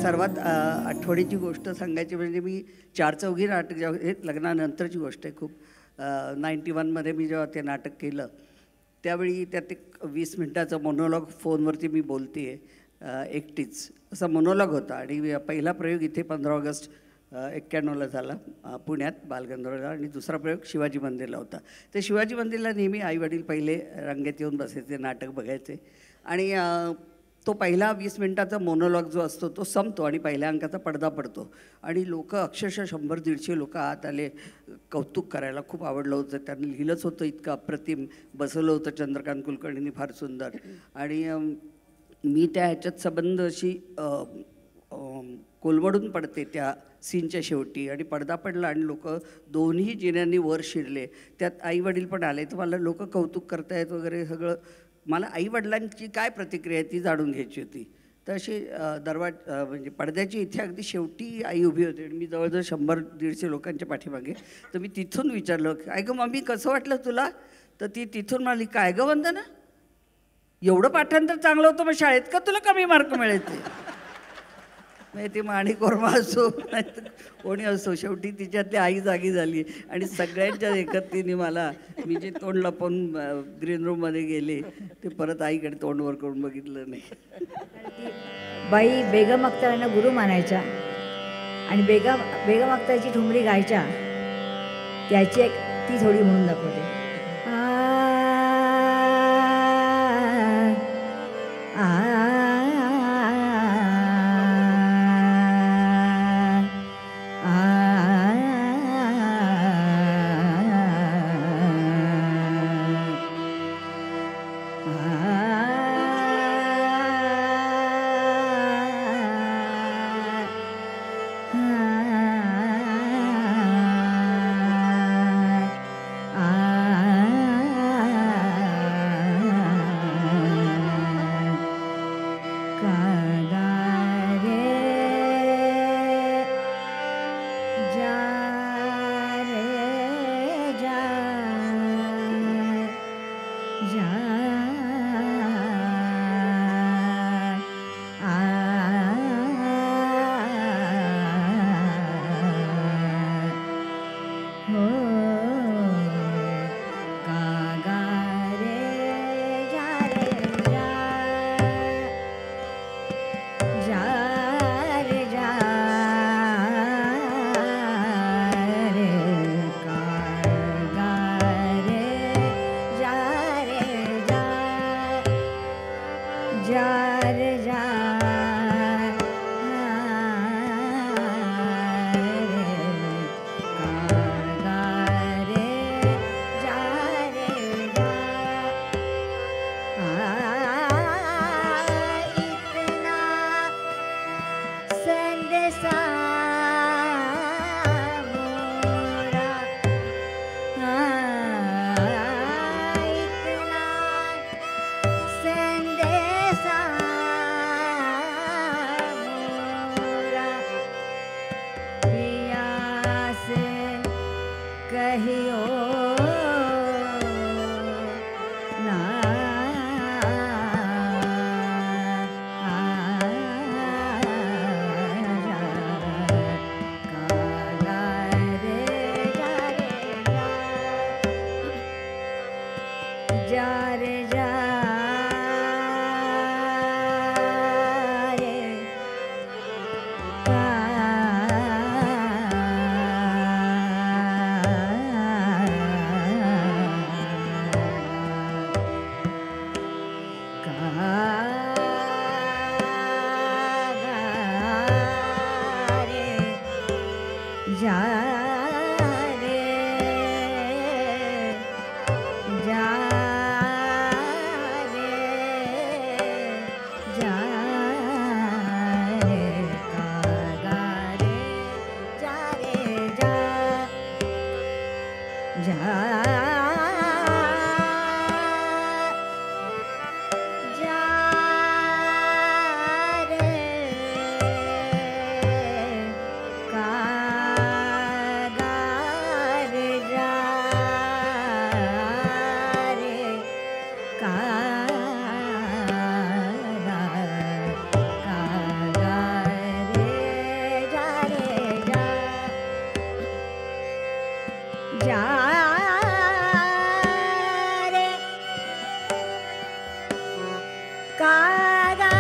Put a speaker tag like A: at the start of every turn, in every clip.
A: सर्वात आठवणीची गोष्ट सांगायची म्हणजे मी चारचौघी नाटक जेव्हा हे लग्नानंतरची गोष्ट आहे खूप 91मध्ये मी जेव्हा ते नाटक केलं त्यावेळी त्यात एक 20 मिनिटाचा मोनोलॉग फोनवरती मी बोलते आहे एकटीच असा मोनोलॉग होता आणि पहिला प्रयोग इथे 15 ऑगस्ट 91ला झाला पुण्यात बालगंधर्वला आणि दुसरा प्रयोग शिवाजी मंदिरला होता. ते शिवाजी मंदिरला नेहमी आईवडील पहिले रांगेत येऊन बसायचे नाटक बघायचे आणि तो पहिला 20 मिनिटाचा मोनोलॉग जो असतो तो संपतो आणि पहिल्या अंकाचा पडदा पडतो आणि लोक अक्षरशः 100-150 लोक आत आले कौतुक करायला. खूप आवडलं होतं, त्यांनी लिहिलंच होतं इतकं अप्रतिम बसवलं होतं चंद्रकांत कुलकर्णींनी फार सुंदर. आणि मी त्या ह्याच्यात संबंध अशी कोलमडून पडते त्या सीनच्या शेवटी आणि पडदा पडला आणि लोक दोन्ही जिन्यांनी वर शिरले. त्यात आईवडील पण आले तर मला लोक कौतुक करतायत वगैरे सगळं. मला आईवडिलांची काय प्रतिक्रिया आहे ती जाणून घ्यायची होती. तर अशी म्हणजे पडद्याची इथे अगदी शेवटी आई उभी होती आणि मी जवळजवळ 100-150 लोकांच्या पाठीमागे. तर मी तिथून विचारलं काय गं मम्मी कसं वाटलं तुला? तर ती तिथून म्हणाली काय गं वंदना एवढं पाठांतर चांगलं होतं मग शाळेत का तुला कमी मार्क मिळायचे? म्हणजे ती माणी कोरमा असो कोणी असो शेवटी तिच्यातली आई जागी झाली आणि सगळ्यांच्या एकत्रीने मला मी जे तोंड लपवून ग्रीन रूममध्ये गेले ते परत आईकडे तोंडवर करून बघितलं नाही.
B: बाई बेगम अख्तरांना गुरु मानायच्या आणि बेगम अख्तरची ठुमरी गायच्या. त्याची एक ती थोडी म्हणून दाखवते. जा रे का गा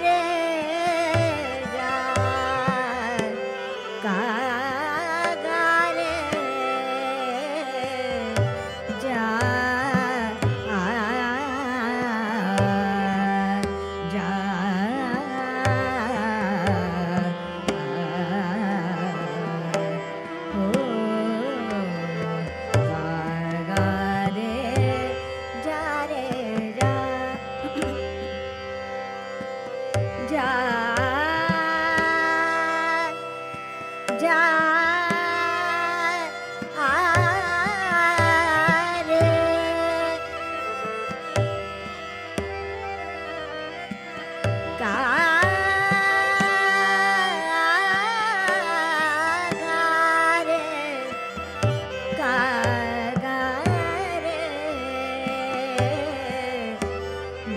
B: रे जा का गा रे जा जा हो गा रे जा जा जा रे का गा रे का गा रे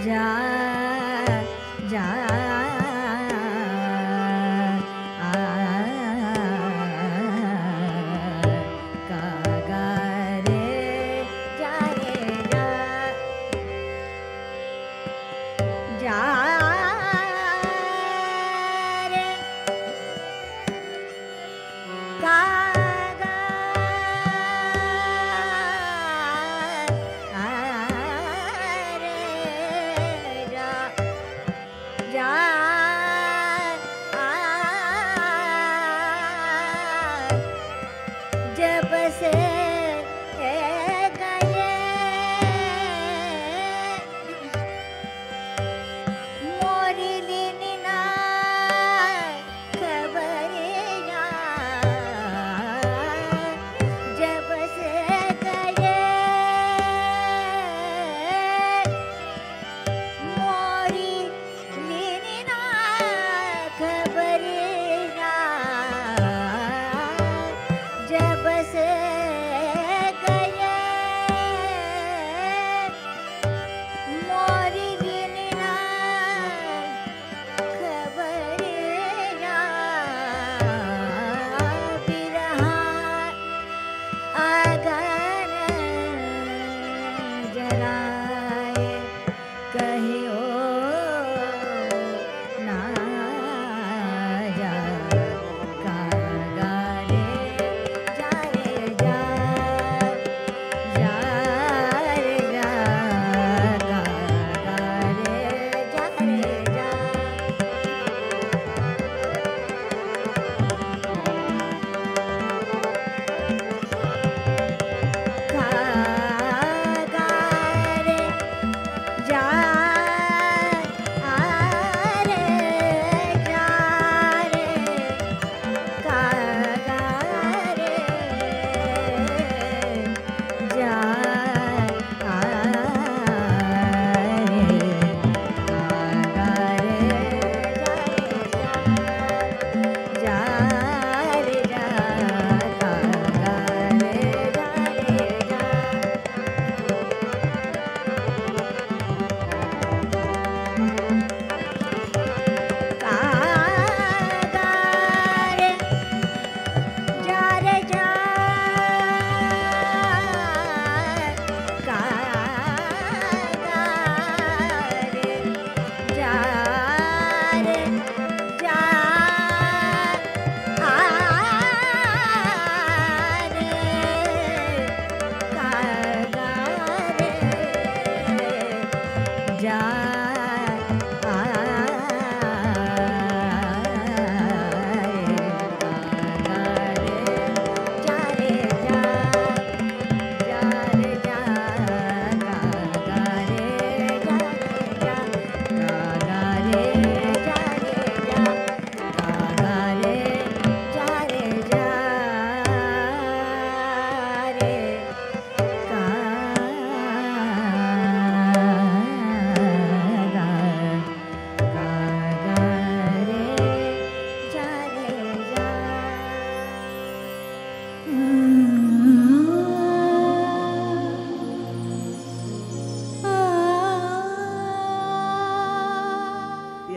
B: जा जा का गा रे जा जा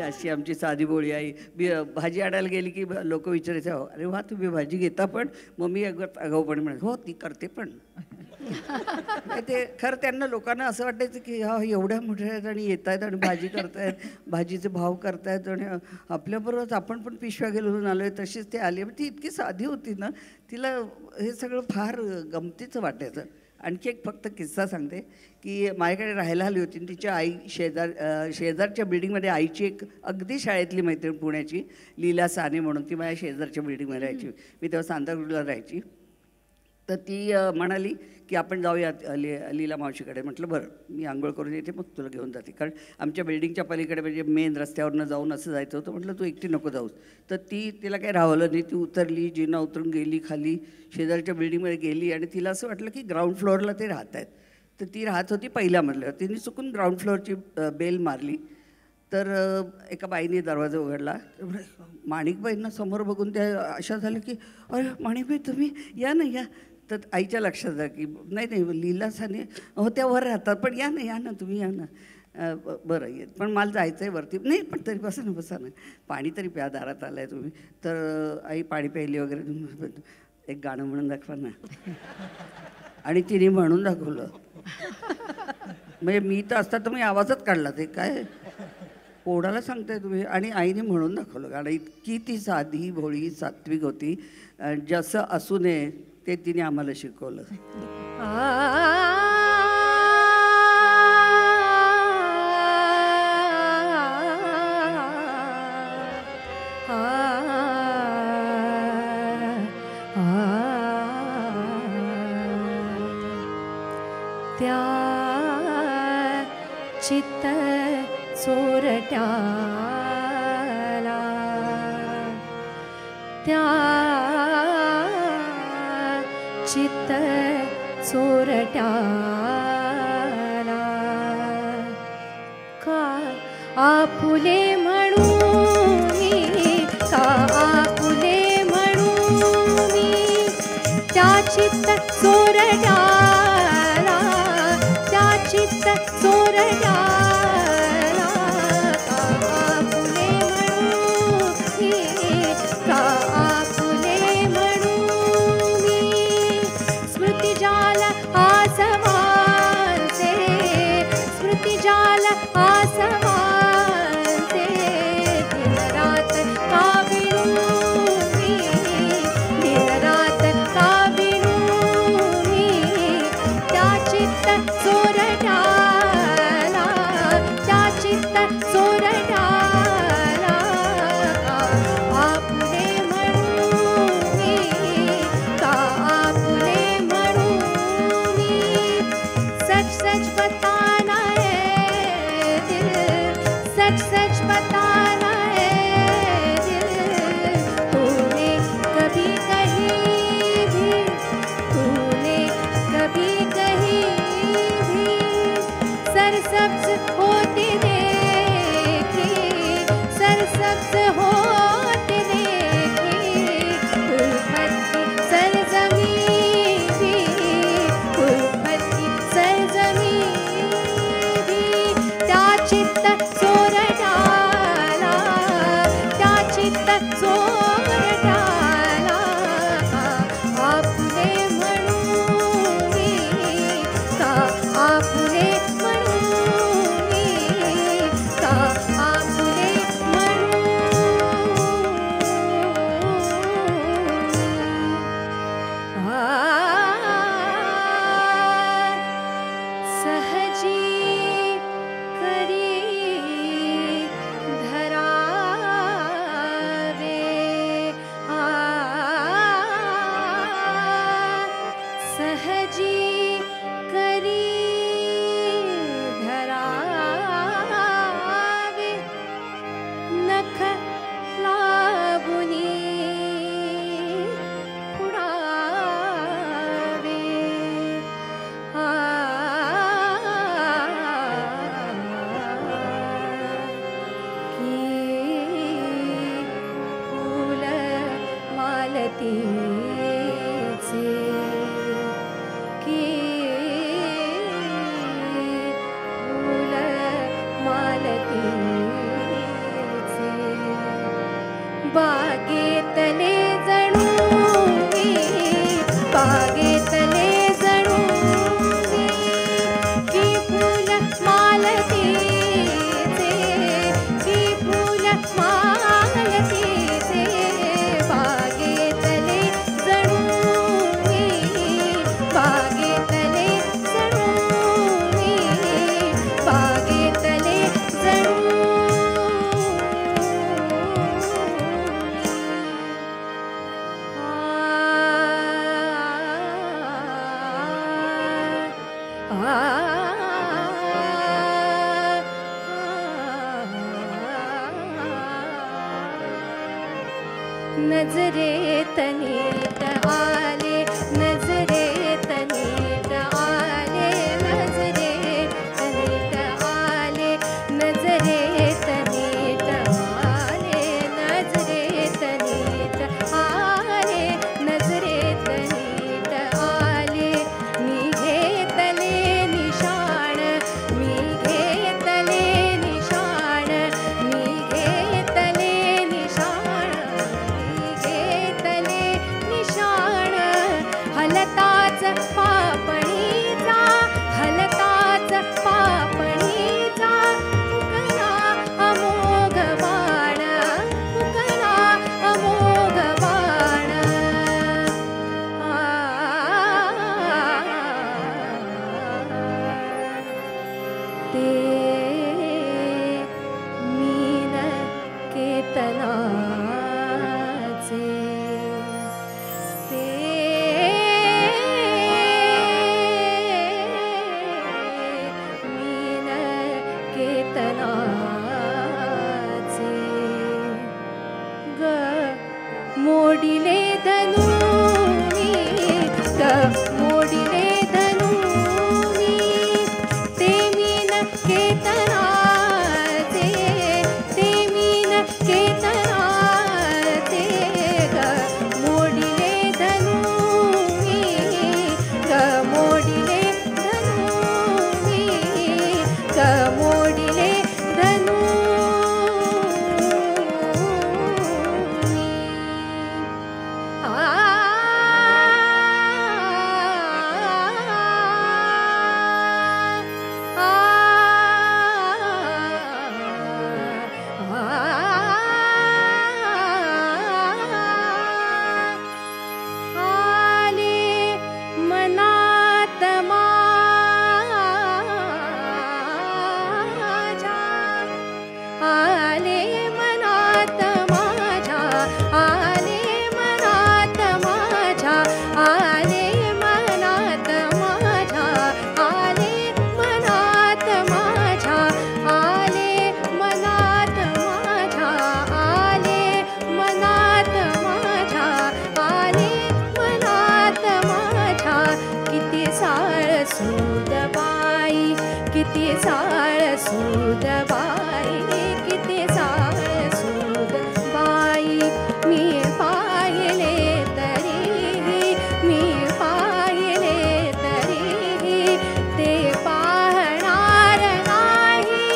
A: अशी आमची साधी भोळी आई. भाजी आणायला गेली की लोक विचारायचे, "हो, अरे वा, तुम्ही भाजी घेता पण?" मग मी आगाऊपणे म्हणत, "हो, ती करते पण." ते खरं त्यांना लोकांना असं वाटायचं की हा एवढ्या मोठ्या आहेत आणि येत आहेत आणि भाजी करतायत, भाजीचे भाव करतायत आणि आपल्याबरोबरच आपण पण पिशव्या घेऊन आलो आहे तशीच ते आली. ती इतकी साधी होती ना, तिला हे सगळं फार गमतीचं वाटायचं. आणखी एक फक्त किस्सा सांगते की माझ्याकडे राहायला आली होती आणि तिच्या आई शेजारच्या बिल्डिंगमध्ये आईची एक अगदी शाळेतली मैत्रीण पुण्याची लीला साने म्हणून, ती माझ्या शेजारच्या बिल्डिंगमध्ये राहायची. मी तेव्हा सांताक्रूजला राहायची. तर ती म्हणाली की आपण जाऊया लीला मावशीकडे. म्हटलं बरं, मी आंघोळ करून येते मग तुला घेऊन जाते, कारण आमच्या बिल्डिंगच्या पलीकडे म्हणजे मेन रस्त्यावरनं जाऊन असं जायचं होतं. म्हटलं तू एकटी नको जाऊस. तर तिला काही राहवलं नाही, ती उतरली, जिना उतरून गेली खाली, शेजारच्या बिल्डिंगमध्ये गेली आणि तिला असं वाटलं की ग्राउंड फ्लोअरला ते राहत आहेत. तर ती राहत होती पहिल्या मजल्यावर. तिने चुकून ग्राउंड फ्लोअरची बेल मारली. तर एका बाईने दरवाजा उघडला. माणिकबाईंना समोर बघून त्या अशा झाल्या की अरे माणिकबाई तुम्ही या ना, या. तर आईच्या लक्षात आलं की नाही लीला साने हो त्या वर राहतात, पण या ना तुम्ही या ना. बरं येत, पण मला जायचं आहे वरती. नाही पण तरी बसा ना, पाणी तरी प्या, दारात आलाय तुम्ही. तर आई पाणी प्यायली वगैरे. एक गाणं म्हणून दाखवा ना. आणि तिने म्हणून दाखवलं. म्हणजे मी तर असता तर मी आवाजच काढला. ते काय कोणाला सांगताय तुम्ही. आणि आईने म्हणून दाखवलं गाणं. इतकी ती साधी भोळी सात्विक होती. जसं असू नये ते तिने आम्हाला शिकवलं.
C: त्या चित्त चोरट्याला त्या चित्त चोरट्याला का आपुले म्हणून का आपुले म्हणून त्या चित्त चोरट्याला त्या चित्त चोरट्याला का आपुले म्हणून का आपुले म्हणून स्मृतिजाल आसमानचे स्मृतिजाल आसमानचे दिन रात काविळूनी दिन रात काविळूनी त्या चित्त चोरट्याला त्या चित्त चोरट्याला आपुले म्हणूनी का आपुले म्हणूनी सच सच बताना है दिल सच सच बताना है दिल तूने कभी कहीं भी तूने कभी कहीं भी सरसब्ज होते देखे सरसब्ज होते देखे उल्फत की सरजमीं भी उल्फत की सरजमीं भी त्या चित्त चोरट्याला त्या चित्त चोरट्याला आपुले म्हणूनी का आपुले म्हणूनी का आपुले सहजी करी धरावे बागेतले जणू मी, बागेतले जणू मी, की फूल मालतीचे, की फूल मालतीचे, बागेतले जणू मी, बागेतले जणू मी, बागेतले जणू नजरेत नीट आले, नजरेत नीट आले, नजरेत नीट आले, नजरेत नीट आले, नजरेत नीट आले, नजरेत नीट आले, मी घेतले निशाण, मी घेतले निशाण, मी घेतले निशाण, मी घेतले निशाण, हलताच पापणीचा, हलताच पापणीचा, फुकला अमोघ बाण, फुकला अमोघ बाण, ते मीन केतनाचे, ते मीन केतनाचे, ग मोडिले धनु मी, ग मोडिले धनु मी, ते मीन केतनाचे, ते मीन केतनाचे, ग मोडिले धनु मी, ग मोडिले धनु मी, ग मोडिले धनु मी. आले मनात माझ्या, आले मनात माझ्या, आले मनात माझ्या, आले मनात माझ्या, आले मनात माझ्या, आले मनात माझ्या, आले मनात माझ्या, आले मनात माझ्या, किती साळ सूदबाई, किती साळ सूदबाई, किती साळ सूदबाई, मी पाहिले तरीही, मी पाहिले तरीही, ते पाहणार नाही,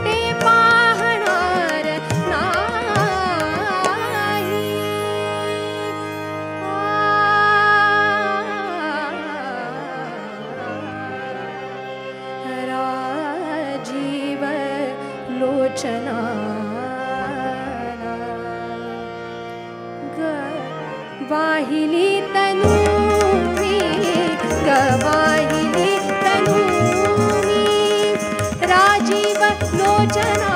C: ते पाहणार नाही. राजीव लोचना ग वाहिली तनू मी, ग वाहिली तनू मी, राजीव लोचना